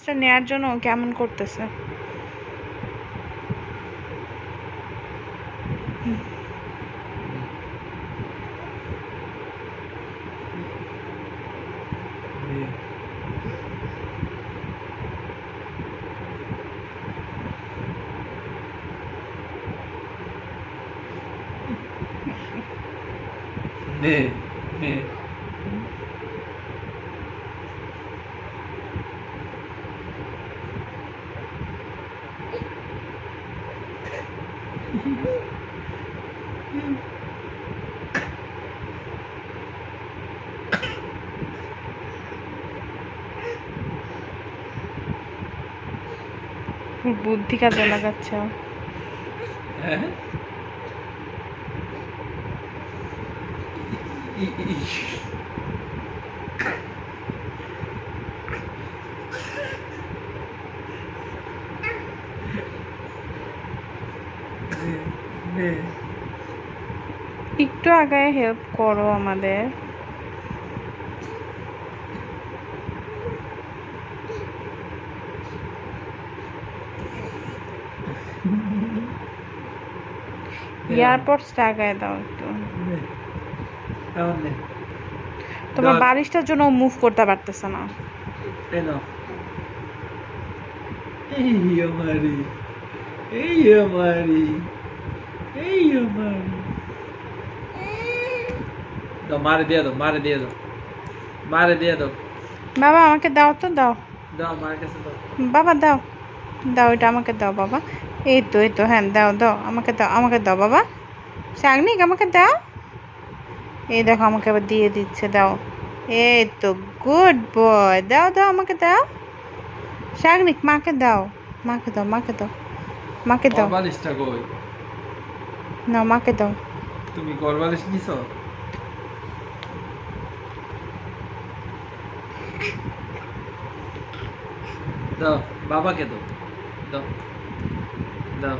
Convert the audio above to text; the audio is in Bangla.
বালিশটা নেয়ার জন্য কেমন করতেছে। বুদ্ধি কাজে লাগাচ্ছে। একটু আগায় হেল্প করো আমাদের। এয়ারপোর্টসটা আগায় দাও একটু। তোমার বালিশটার জন্য মুভ করতে পারতেছে না। মারে দিয়ে দাও, মারে দিয়ে দাও, মারে দিয়ে দাও। বাবা আমাকে দাও তো, দাও দাও মায়ের কাছে দাও। বাবা, দাও দাও, এটা আমাকে দাও বাবা। এই তো হ্যাঁ, দাও দাও, আমাকে দাও, আমাকে দাও বাবা। শাগনিক আমাকে দাও। এই দেখো আমাকে আবার দিয়ে দিচ্ছে, দাও। এই তো গুড বয়, দাও দাও আমাকে দাও। শাগনিক মাকে দাও, মাকে দাও, মাকে দাও, মাকে দাও। বালিশটা কই? না, মাকে দাও। তুমি গরবালিশ নিছো? দাও বাবাকে দাও, দাও দাও।